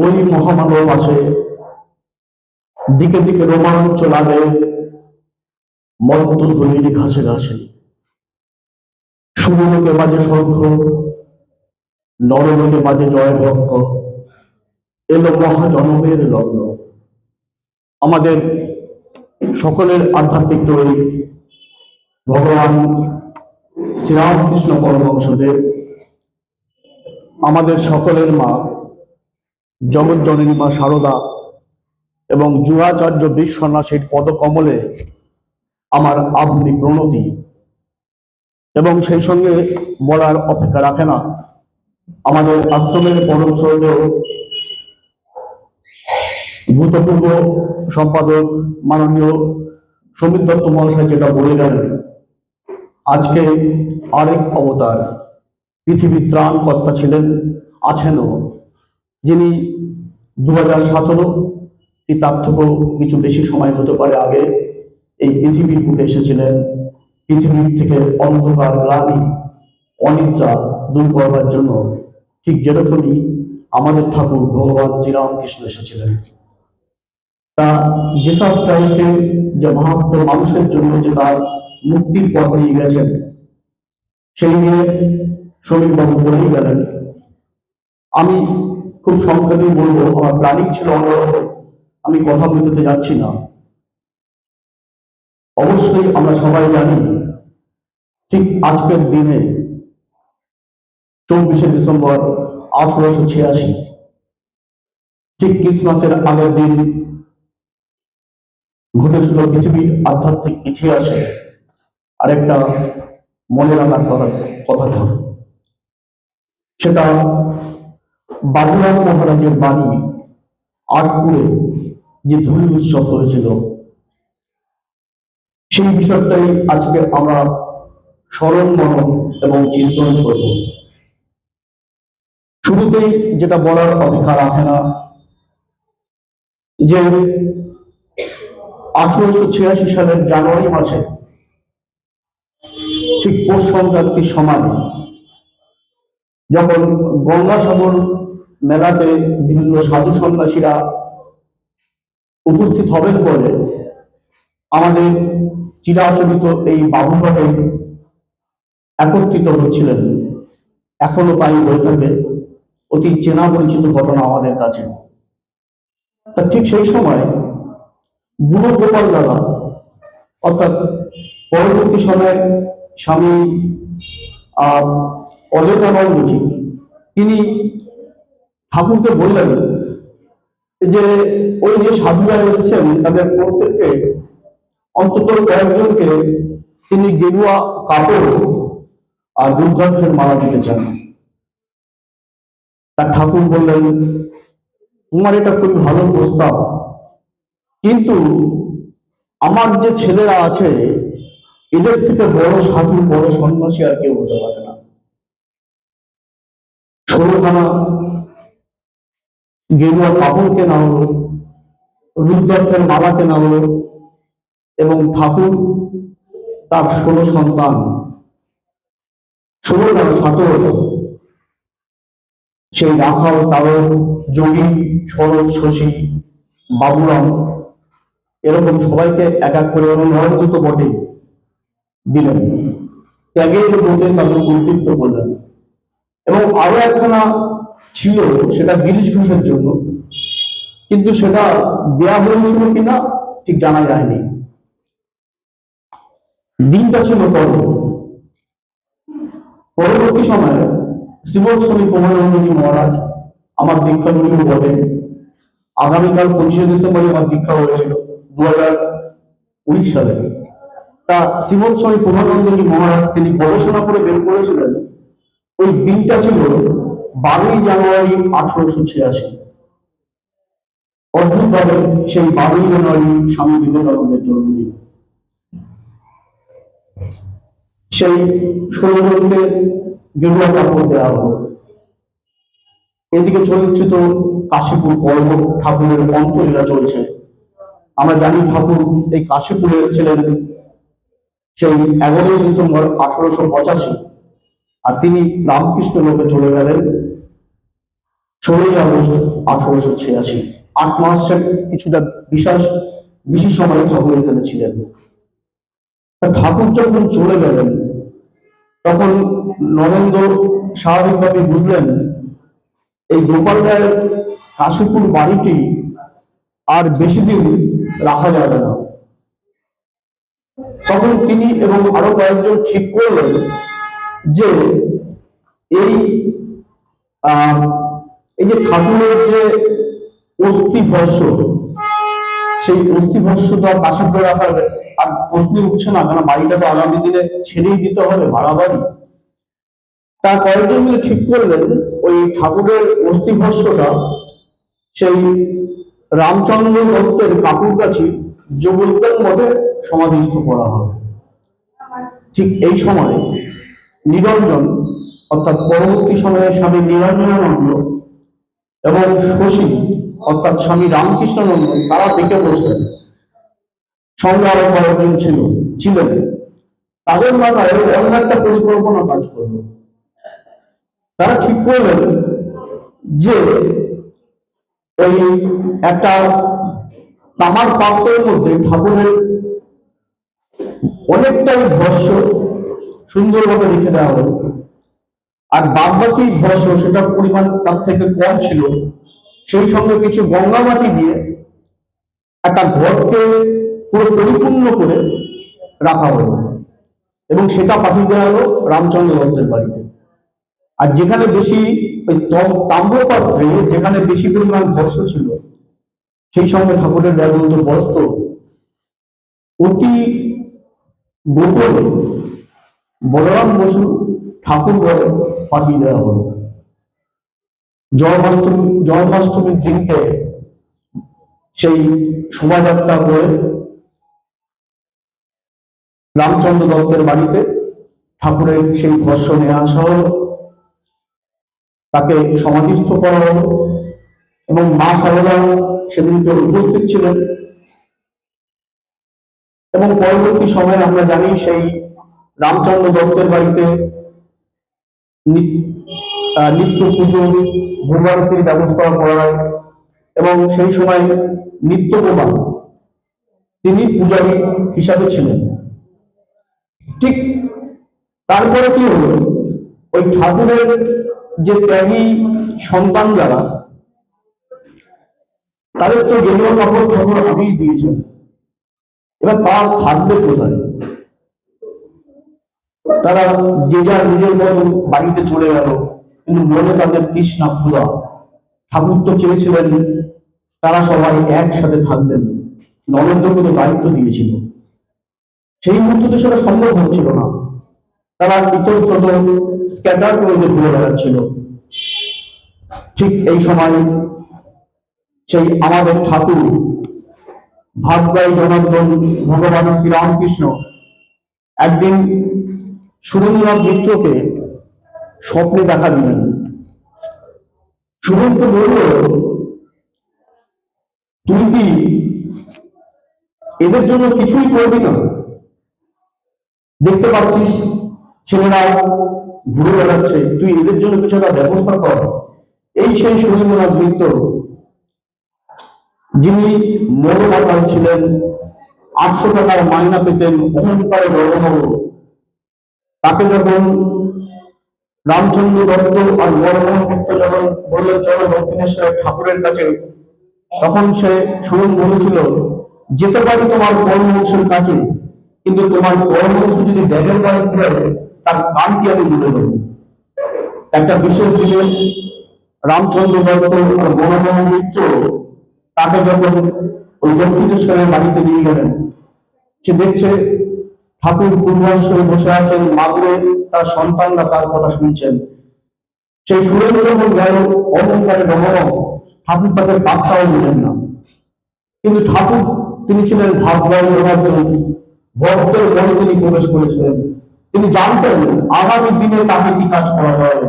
ওই মহামানব আসে, দিকে দিকে রোমাঞ্চ লাগে, মদ্যধূলির ঘাসে ঘাসে। সুরলোকে বাজে শঙ্খ, নরলোকে বাজে জয় ঢক্ক। এলো মহাজনমের লগ্ন। আমাদের সকলের আধ্যাত্মিক তৈরি ভগবান শ্রীরামকৃষ্ণ পরমহংসদেব, আমাদের সকলের মা জগৎজননী মা শারদা এবং যুগাচার্য বিশ্বনাথের পদকমলে আমার আধুনিক প্রণতি। এবং সেই সঙ্গে বলার অপেক্ষা রাখে না, আমাদের আশ্রমের পরম শ্রদ্ধেয় ভূতপূর্ব সম্পাদক মাননীয় সমীর দত্ত মহাশয় যেটা বলে গেলেন, আজকে আরেক অবতার পৃথিবীর ত্রাণকর্তা ছিলেন, আছেনও, যিনি 2017 কি তার থেকেও কিছু বেশি সময় হতে পারে আগে এই পৃথিবীর বুকে এসেছিলেন, পৃথিবীর থেকে অন্ধকার গ্লানি অনিদ্রা দূর করবার জন্য, ঠিক যেরকমই আমাদের ঠাকুর ভগবান শ্রীরামকৃষ্ণ এসেছিলেন। তা জিসাস ক্রাইস্টের যে মাহাত্ম্য, মানুষের জন্য যে তার মুক্তির পথ দিয়ে গেছেন, সেই নিয়ে সমীরবাবু বলেই গেলেন। আমি খুব সংক্ষেপে বলবো, আমার প্ল্যানিং ছিল অন্যরকম, আমি কথা বলতে যাচ্ছি না। অবশ্যই আমরা সবাই জানি, ঠিক আজকের দিনে 24শে ডিসেম্বর 1886, ঠিক ক্রিসমাসের আগের দিন ঘটেছিল পৃথিবীর আধ্যাত্মিক ইতিহাসে আরেকটা মনে রাখার কথা। সেটা বাবুরাম মহারাজের বাড়ি আটপুরে যে ধুলি উৎসব হয়েছিল, সেই বিষয়টাই আজকে আমরা স্মরণ মনন এবং চিন্তন করব। শুরুতেই যেটা বলার অপেক্ষা রাখে না, যে 1886 সালের জানুয়ারি মাসে ঠিক পৌষ সংক্রান্তির সময়, যখন গঙ্গাসাগর মেলাতে বিভিন্ন সাধু সন্ন্যাসীরা উপস্থিত হবেন বলে আমাদের চিরাচরিত এই বাবুঘাটে একত্রিত হচ্ছিলেন, এখনো তাই হয়ে থাকে, অতি চেনা পরিচিত ঘটনা আমাদের কাছে। তা ঠিক সেই সময় বুড়ো গোপাল দাদা, অর্থাৎ পরবর্তী সময়ে স্বামী অদ্বৈতানন্দজি, তিনি ঠাকুরকে বললেন যে ওই যে সাধুরা এসেছেন তাদের প্রত্যেককে, অন্তত কয়েকজনকে তিনি গেরুয়া কাপড় আর রুদ্রাক্ষের মালা দিতে চান। তার ঠাকুর বললেন, তোমার এটা খুবই ভালো প্রস্তাব, কিন্তু আমার যে ছেলেরা আছে এদের থেকে বড় সাধু, বড় সন্ন্যাসী আর কেউ হতে পারে না। 16খানা গেরুয়া কাপড় কেনা হলো, রুদ্রাক্ষের মালা কেনা হলো, এবং ঠাকুর তার 16 সন্তান, 17 সেই রাখাল, তারক, যোগী, শরৎ, শশী, বাবুরাম, এরকম সবাইকে এক এক করে, এবং নরেন্দ্র তো বটে, দিলেন। ত্যাগের বোধে তাদের উদ্দীপ্ত করলেন। এবং আরো একখানা ছিল, সেটা গিরিশ ঘোষের জন্য, কিন্তু সেটা দেয়া হয়েছিল কিনা ঠিক জানা যায়নি। দিনটা ছিল পরবর্তী সময়ে শ্রীমৎ স্বামী প্রভানন্দজি মহারাজ, আমার দীক্ষাগুলিও বলেন, আগামীকাল 25শে ডিসেম্বরে আমার দীক্ষা হয়েছিল 2019 সালে। তা শ্রীমৎ স্বামী প্রভানন্দজি মহারাজ তিনি গবেষণা করে বের করেছিলেন, ওই দিনটা ছিল 12ই জানুয়ারি 1886। অদ্ভুতভাবে সেই 12ই জানুয়ারি স্বামী বিবেকানন্দের জন্মদিন। সেই 16 জনকে গেরুয়া কাপড় দেওয়া হলো। এদিকে চলছে তো কাশীপুর পর্বত, ঠাকুরের অন্তলীলা চলছে। আমরা জানি ঠাকুর এই কাশীপুরে এসেছিলেন সেই 11ই ডিসেম্বর 1885, আর তিনি রামকৃষ্ণ লোকে চলে গেলেন 16 আগস্ট 1886, 8 মাসের কিছুটা বেশি সময় ঠাকুর এখানে ছিলেন। ঠাকুর যখন চলে গেলেন তখন নরেন্দ্র স্বাভাবিকভাবে বুঝলেন এই গোপাল রায়ের কাশীপুর বাড়িটি আর বেশি দিন রাখা যাবে না। তখন তিনি এবং আরো কয়েকজন ঠিক করলেন যে এই এই যে ঠাকুরের যে অস্থি ভস্য, সেই অস্থি ভস্যটা কাশীপুরে রাখার আর প্রশ্নই উঠছে না, কারণ বাড়িটা তো আগামী দিনে ছেড়েই দিতে হবে, ভাড়া বাড়ি। তার কয়েকজন মিলে ঠিক করলেন ওই ঠাকুরের অস্থি ভস্যটা সেই রামচন্দ্র দত্তের কাকুরকাছি যোগোদ্যান মঠে সমাধিস্থ করা হবে। ঠিক এই সময় নিরঞ্জন, অর্থাৎ পরবর্তী সময়ে স্বামী নিরঞ্জনানন্দ এবং শশী অর্থাৎ স্বামী রামকৃষ্ণানন্দ তারা ডেকে বসলেন। সঙ্গে আরো কয়েকজন ছিলেন। তাদের মাথায় অন্য একটা পরিকল্পনা কাজ করল। তারা ঠিক করলেন যে ওই একটা তামার পাত্রের মধ্যে ঠাকুরের অনেকটাই ভস্য সুন্দরভাবে রেখে দেওয়া হলো, আর বাদ বাকি ভস্য সেটার পরিমাণ তার থেকে কম ছিল, সেই সঙ্গে কিছু গঙ্গা মাটি দিয়ে একটা ঘরকে পুরো পরিপূর্ণ করে রাখা হলো এবং সেটা পাঠিয়ে দেওয়া হলো রামচন্দ্র দত্তের বাড়িতে। আর যেখানে বেশি ওই তাম্রপাত্রে যেখানে বেশি পরিমাণ ভস্য ছিল, সেই সঙ্গে ঠাকুরের ব্যবহৃত বস্ত্র অতি গোপনে বলরাম বসু ঠাকুর ঘরে পাঠিয়ে দেওয়া হলো। জন্মাষ্টমীর দিনকে সেই শোভাযাত্রা করে রামচন্দ্র দত্তের বাড়িতে ঠাকুরের সেই ভস্য নিয়ে আসা হলো, তাকে সমাধিস্থ করা হলো এবং মা সারদা সেদিনকে উপস্থিত ছিলেন। এবং পরবর্তী সময়ে আমরা জানি সেই রামচন্দ্র দত্তের বাড়িতে নিত্য পুজো ভোগারতির ব্যবস্থা করা হয় এবং সেই সময় নিত্যগোপা তিনি পূজারী হিসাবে ছিলেন। ঠিক তারপরে কি হলো, ওই ঠাকুরের যে ত্যাগী সন্তান যারা, তাদের তো গেরুয়া কাপড় ঠাকুর আগেই দিয়েছেন, এবার তারা থাকবে কোথায়? তারা যে যার নিজের মতো বাড়িতে চলে গেল, কিন্তু মনে তাদের তৃষ্ণা ক্ষুধা। ঠাকুর তো চেয়েছিলেন তারা সবাই একসাথে থাকবেন, নরেন্দ্রকে তো দায়িত্ব দিয়েছিল, সেই মুহূর্তে সেটা সম্ভব হচ্ছিল না। তারা ইতস্তত স্ক্যাটার করে ঘুরে বেড়াচ্ছিল। ঠিক এই সময় সেই আমাদের ঠাকুর ভাগ্যায় জনার্দন ভগবান শ্রীরামকৃষ্ণ একদিন সুরেন্দ্রনাথ মিত্রকে স্বপ্নে দেখা দিলেন। সুরেন্দ্র বলল, তুই কি এদের জন্য কিছুই করবি না? দেখতে পাচ্ছিস ছেলেরা ঘুরে বেড়াচ্ছে, তুই এদের জন্য কিছু একটা ব্যবস্থা কর। এই সেই সুরেন্দ্রনাথ মিত্র, যিনি মরমাতাল ছিলেন, 800 টাকার মাইনা পেতেন, অহংকারে গর্বমগ। তাকে যখন রামচন্দ্র দত্ত আর মরমোহন মিত্র যখন বললেন চলো দক্ষিণেশ্বরের ঠাকুরের কাছে, তখন সে সুরন বলেছিল, যেতে পারি তোমার পরমহংসের কাছে, কিন্তু তোমার পরমহংস যদি ব্যাগের গায়ে ঘুরে তার কানটি আমি তুলে দেবো। একটা বিশেষ দিনে রামচন্দ্র দত্ত আর মনমোহন মিত্র তাকে যখন ওই দক্ষিণেশ্বরের বাড়িতে নিয়ে গেলেন, সে দেখছে ঠাকুর পূর্বাশ্রয়ে বসে আছেন, মাদুরে তার সন্তানরা তার কথা শুনছেন। সেই সুরেন্দ্র যখন গেল অহংকারে রমণ, ঠাকুর তাদের পাত্তাও দিলেন না। কিন্তু ঠাকুর তিনি ছিলেন ভাগ্যায় জনার্দন, ভক্তের মনে তিনি প্রবেশ করেছিলেন। তিনি জানতেন আগামী দিনে তাকে কি কাজ করা হয়।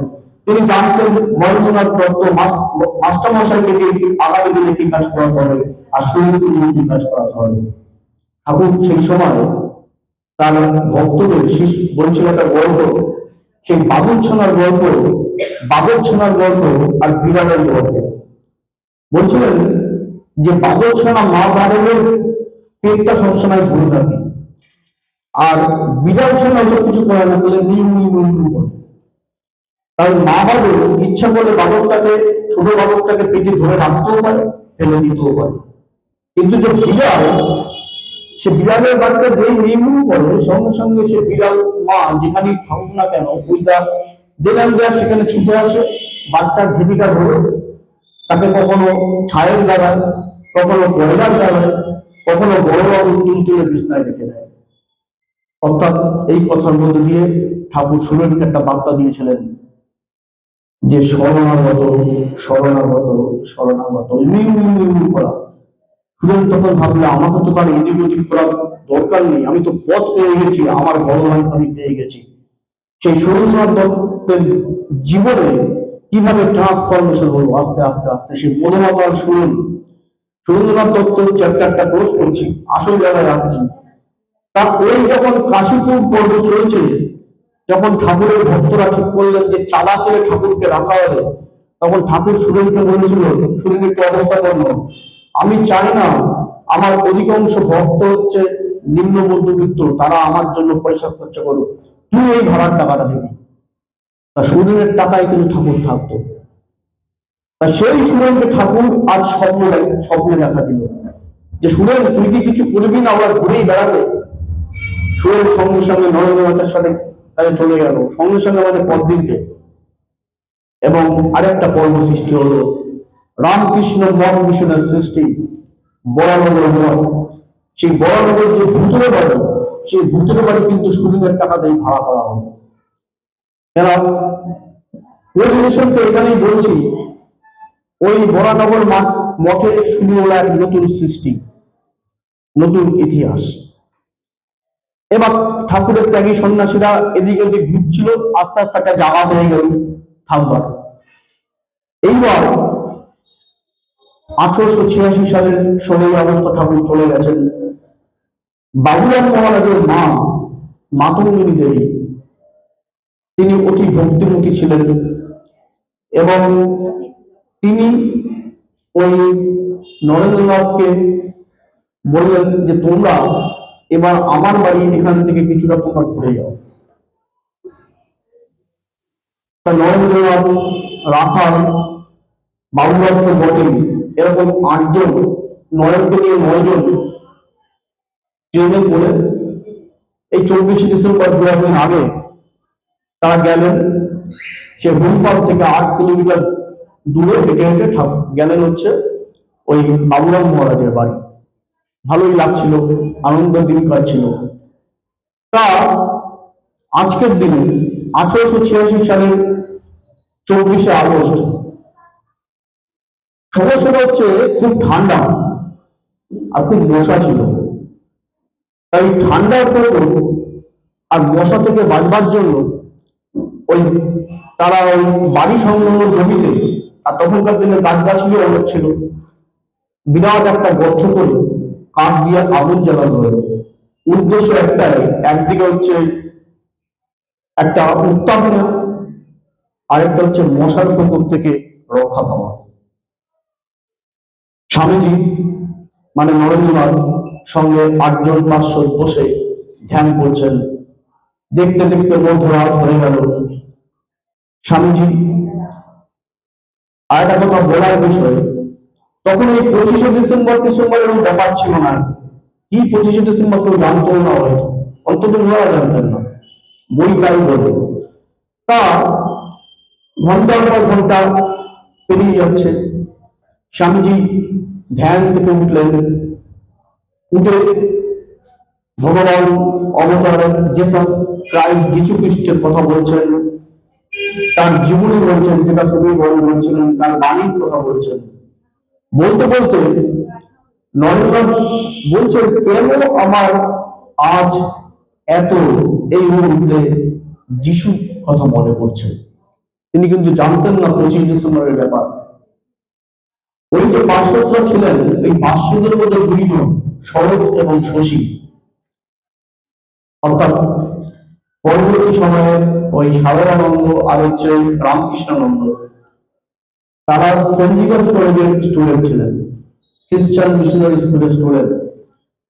তিনি জানতেন মহেন্দ্রনাথ দত্ত মাস্টারমশাইকে আগামী দিনে কি কাজ করাতে হবে আর সুরেন্দ্র কি কাজ করাতে হবে। ঠাকুর সেই সময় তার ভক্তদের বলছিল একটা গল্প, সেই বাবুল ছানার গল্প বাদর ছানার গল্প আর বিড়ালের গল্প। বলছিলেন যে বাদর ছানা মা বাড়লে পেটটা সবসময় ভরে থাকে, আর বিড়াল ছানা ওসব কিছু করে না, তাহলে মিউ মিউ মিউ মিউ করে। তাই মা বাদর ইচ্ছা করলে বাদরটাকে, ছোট বাদরটাকে পেটে ধরে রাখতেও পারে, ফেলে দিতেও পারে। কিন্তু যে বিড়াল, সে বিড়ালের বাচ্চা যেই মিউ করে, সঙ্গে সঙ্গে সে বিড়াল মা যেখানেই থাকুক না কেন, ওইটা দিলাম দেয়া সেখানে ছুটে আসে, বাচ্চার ঘেটিটা ধরে তাকে কখনো ছায়ের লাগায়, কখনো কয়লার লাগায়, কখনো বড় বড় তুলে বিছনায় রেখে দেয়। অর্থাৎ এই কথার মধ্যে দিয়ে ঠাকুর সুরেনকে একটা বার্তা দিয়েছিলেন যে শরণাগত শরণাগত শরণাগত, মিউ মিউ মিউ করা। সুরেন তখন ভাবলে আমাকে তো তার এদিক ওদিক করার দরকার নেই, আমি তো পথ পেয়ে গেছি, আমার ভগবান আমি পেয়ে গেছি। সেই সুরেন্দ্রনাথ দত্তের জীবনে কিভাবে ট্রান্সফরমেশন হলো আস্তে আস্তে আস্তে, সেই মনোভাব শুনুন। সুরেন্দ্রনাথ দত্ত চ্যাপ্টারটা ক্লোজ করছি, আসল জায়গায় আসছি। তা ওই যখন কাশীপুর পর্ব চলছে, যখন ঠাকুরের ভক্তরা ঠিক করলেন যে চাঁদা করে ঠাকুরকে রাখা হবে, তখন ঠাকুর সুরেনকে বলেছিল, সুরেন একটু অবস্থা করল, আমি চাই না আমার অধিকাংশ ভক্ত হচ্ছে নিম্ন মধ্যবিত্ত, তারা আমার জন্য পয়সা খরচা করুক, তুই এই ভাড়ার টাকাটা দিবি। তা সুরেনের টাকায় কিন্তু ঠাকুর থাকতো। তা সেই সুরেনকে ঠাকুর আজ স্বপ্নে দেখা দিল যে সুরেন তুই কি কিছু করবি না, ওরা ঘুরেই বেড়াবে। সুরেন সঙ্গে সঙ্গে নরেন্দ্রনাথের সাথে তাদের চলে গেল, সঙ্গে সঙ্গে আমাদের পদ্মীতে। এবং আরেকটা পর্ব সৃষ্টি হলো, রামকৃষ্ণ মঠ মিশনের সৃষ্টি, বরানগর মঠ। সেই বরানগর যে ভূতের বাড়ি, সেই ভূতের বাড়ি কিন্তু সুরেনের টাকা দিয়ে ভাড়া করা হলো। কেন পরিবেশনটা এখানেই বলছি, ওই বরানগর মঠে শুরু হলো এক নতুন সৃষ্টি, নতুন ইতিহাস। এবার ঠাকুরের ত্যাগী সন্ন্যাসীরা এদিকে ওদিক ঘুরছিল, আস্তে আস্তে একটা জায়গা হয়ে গেল থাকবার। এইবার 1886 সালের 16 আগস্ট ঠাকুর চলে গেছেন। বাবুরাম মহারাজের মা মাতঙ্গিনী দেবী, তিনি অতি ভক্তিমতী ছিলেন এবং তিনি ওই নরেন্দ্রনাথকে বললেন যে তোমরা এবার আমার বাড়ি এখান থেকে কিছুটা তোমরা ঘুরে যাও। তা নরেন্দ্রনাথ, রাখাল, বাবুরাম তো বটেই, এরকম 8 জন, নরেন্দ্র নিয়ে 9 জন ট্রেনে করে এই 24 ডিসেম্বর 2 দিন আগে তারা গেলেন। সে হুমপাল থেকে 8 কিলোমিটার দূরে হেঁটে হেঁটে গেলেন হচ্ছে ওই বাবুরাম মহারাজের বাড়ি। ভালোই লাগছিল, আনন্দ দিন কাটছিল। তা আজকের দিনে 1886 সালের 24শে আগস্ট, সমস্যাটা হচ্ছে খুব ঠান্ডা আর খুব মশা ছিল। তাই ঠান্ডার প্রকোপ আর মশা থেকে বাঁচবার জন্য ওই তারা ওই বাড়ি সংলগ্ন জমিতে, আর তখনকার দিনে গাছগাছালি অনেক ছিল, বিরাট একটা গর্ত করে কাঠ দিয়ে আগুন জ্বালানো হলো। উদ্দেশ্য একটাই, একদিকে হচ্ছে একটা উত্তাপ নেওয়া, আরেকটা হচ্ছে মশার প্রকোপ থেকে রক্ষা পাওয়া। স্বামীজি মানে নরেন্দ্রনাথ সঙ্গে 8 জন পার্শ্বদ বসে ধ্যান করছেন। দেখতে দেখতে মধ্যরাত হয়ে গেল। স্বামীজি আর একটা কথা বলার বিষয়, তখন এই 25শে ডিসেম্বর এরকম ব্যাপার ছিল না। কি 25শে ডিসেম্বর কেউ জানতো না, হয়তো অন্তত ওনারা জানতেন না, বই তাই বলে। তা ঘন্টার পর ঘন্টা পেরিয়ে যাচ্ছে। স্বামীজি ধ্যান থেকে উঠলেন, উঠে ভগবান অবতার জেসাস ক্রাইস্ট যিশু খ্রিস্টের কথা বলছেন, তার জীবনী বলছেন, যেটা সবই বলছিলেন, তার বাণীর কথা বলছেন। বলতে বলতে নরেন্দ্রনাথ বলছেন, কেন আমার আজ এত এই মুহূর্তে যিশু কথা মনে পড়ছে। তিনি কিন্তু জানতেন না 25 ডিসেম্বরের ব্যাপার। ওই যে পার্শ্বদরা ছিলেন, এই পার্শ্বদের মধ্যে 2 জন, শরৎ এবং শশী। অর্থাৎ পরবর্তী সময়ে ওই সারদানন্দ আর হচ্ছে রামকৃষ্ণানন্দ, তারা সেন্ট জিভাস কলেজের স্টুডেন্ট ছিলেন, খ্রিস্টান মিশনারি স্কুলের স্টুডেন্ট।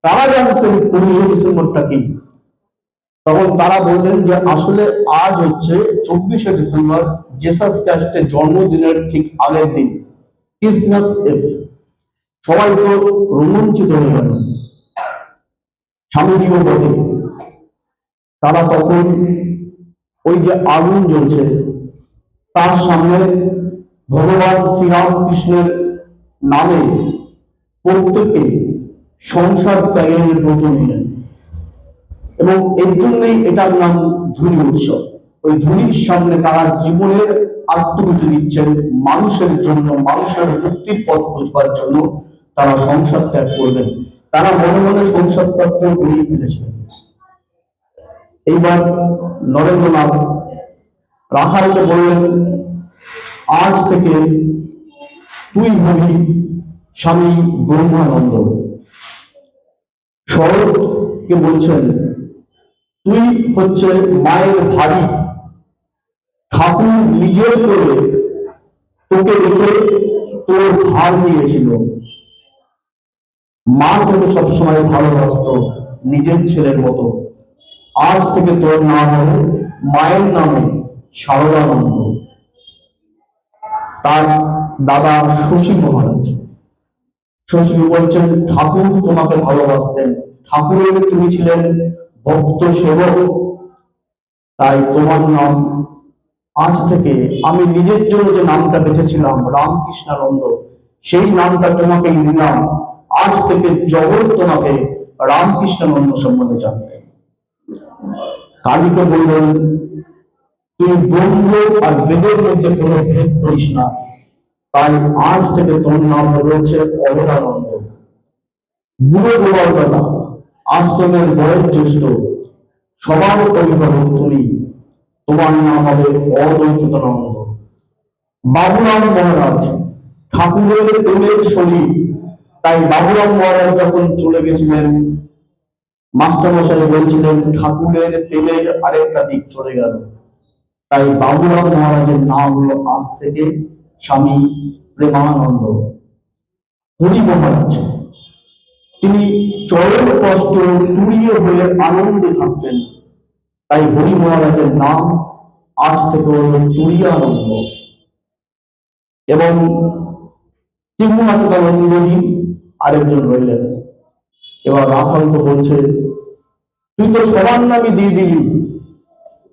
তারা জানতেন 25শে ডিসেম্বরটা কি। তখন তারা বললেন যে আসলে আজ হচ্ছে 24শে ডিসেম্বর, জেসাস ক্রাইস্টের জন্মদিনের ঠিক আগের দিন, ক্রিসমাস ইভ। সবাই তো রোমাঞ্চিত হয়ে গেল, স্বামীজিও বলে। তারা তখন ওই যে আগুন জ্বলছে তার সামনে ভগবান শ্রীরামকৃষ্ণের নামে প্রত্যেকে সংসার ত্যাগের ব্রত নিলেন, এবং এর জন্যই এটার নাম ধুনি উৎসব। ওই ধুনির সামনে তারা জীবনের আত্মহুতি দিচ্ছেন মানুষের জন্য, মানুষের মুক্তির পথ খুঁজবার জন্য তারা সংসার ত্যাগ করবেন। তারা মনে মনে সংসার ত্যাগ করে বেরিয়ে ফেলেছিলেন। এইবার নরেন্দ্রনাথ রাখালকে বললেন, আজ থেকে তুই হবি স্বামী ব্রহ্মানন্দ। শরৎকে বলছেন, তুই হচ্ছে মায়ের ভারী, ঠাকুর নিজের করে তোকে রেখে তোর ভার নিয়েছিল। মা তোকে সবসময় ভালোবাসত নিজের ছেলের মতো। আজ থেকে তোর নাম হবে মায়ের নামে সারদানন্দ। তার দাদা শশী মহারাজ, শশী বলছেন, ঠাকুর তোমাকে ভালোবাসতেন, ঠাকুরের তুমি ছিলেন ভক্ত সেবক, তাই তোমার নাম আজ থেকে, আমি নিজের জন্য যে নামটা বেঁচেছিলাম রামকৃষ্ণানন্দ, সেই নামটা তোমাকে দিলাম। আজ থেকে জগৎ তোমাকে রামকৃষ্ণানন্দ সম্বন্ধে জানতে। কালীকে বললেন, তুই ব্রহ্ম আর বেদের মধ্যে কোনো ভেদ করিস না, তাই আজ থেকে তোর নাম রয়েছে অভয়ানন্দ। বুড়ো গোপাল দাদা, আশ্রমের বয়োজ্যেষ্ঠ, সবার অভিভাবক তুমি, তোমার নাম হবে অদ্বৈতানন্দ। বাবুরাম মহারাজ, ঠাকুরের প্রেমের শরীর, তাই বাবুরাম মহারাজ যখন চলে গেছিলেন, মাস্টারমশাই বলছিলেন ঠাকুরের প্রেমের আরেকটা দিক চলে গেল, তাই বাবুরাম মহারাজের নাম হলো আজ থেকে স্বামী প্রেমানন্দ। হরি মহারাজ, তিনি চরম কষ্ট তুরীয় হয়ে আনন্দে থাকতেন, তাই হরি মহারাজের নাম আজ থেকে হল তুরীয়ানন্দ। এবং ত্রিগুণাতীতানন্দজি আরেকজন রইলেন। এবার রাখাল তো বলছে, তুই তো সবার নামই দিয়ে দিলি,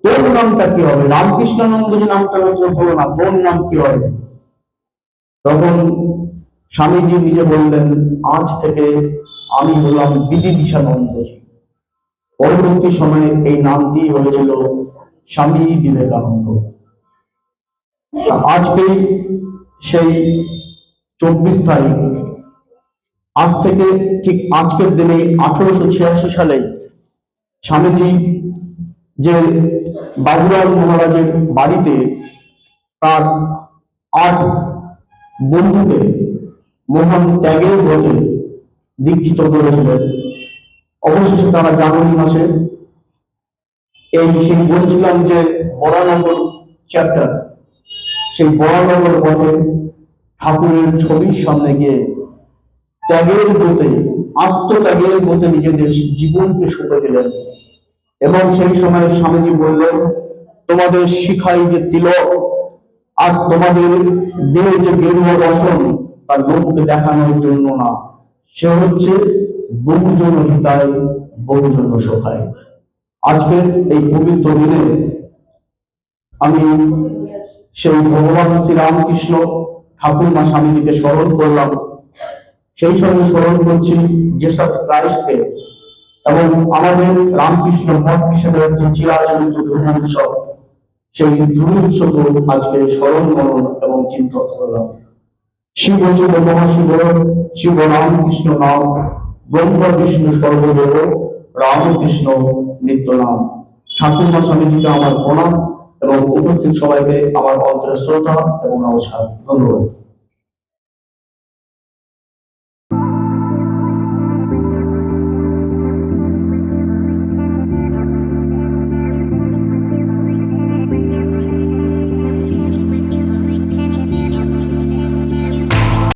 তোর নামটা কি হবে? রামকৃষ্ণানন্দ যে নামটা হলো না, তোর নাম কি হবে? তখন স্বামীজি নিজে বললেন, আজ থেকে আমি হলাম বিদিশানন্দজি। পরবর্তী সময়ে এই নামটি হয়েছিল স্বামী বিবেকানন্দ। আজকে সেই 24 তারিখ, আজ থেকে ঠিক আজকের দিনে 1886 সালে স্বামীজি যে বাবুরাম মহারাজের বাড়িতে তার 8 বন্ধুকে মহান ত্যাগের ব্রতে দীক্ষিত করেছিলেন। অবশেষে তারা জানুয়ারি মাসে, সেই বলছিলাম যে বরানগর চ্যাপ্টার, সেই বরানগর পথে ঠাকুরের ছবির সামনে গিয়ে ত্যাগের ব্রতে, আত্মত্যাগের ব্রতে নিজেদের জীবনকে সঁপে দিলেন। এবং সেই সময় স্বামীজি বললেন, তোমাদের শিখাই যে তিলক আর তোমাদের দেহে যে গেরুয়া রসন, তার লোককে দেখানোর জন্য না, সে হচ্ছে বহুজন হিতায় বহুজন সখায়। আজকের এই পবিত্র দিনে আমি সেই ভগবান শ্রীরামকৃষ্ণ ঠাকুরমা স্বামীজিকে স্মরণ করলাম, সেই সঙ্গে স্মরণ করছি জেসাস ক্রাইস্টকে এবং আমাদের রামকৃষ্ণ মঠ হিসেবে যে চিরাচরিত ধর্ম উৎসব, সেই ধর্ম উৎসব আজকে স্মরণ করলাম এবং চিন্তা করলাম। শিব শিব মহাশিব, শিব রামকৃষ্ণ নাম, ব্রহ্ম বিষ্ণু সর্বদেব, রামকৃষ্ণ নিত্য নাম। ঠাকুরমা স্বামীজিকে আমার প্রণাম এবং উপস্থিত সবাইকে আমার অন্তরের শ্রদ্ধা এবং নমস্কার। ধন্যবাদ।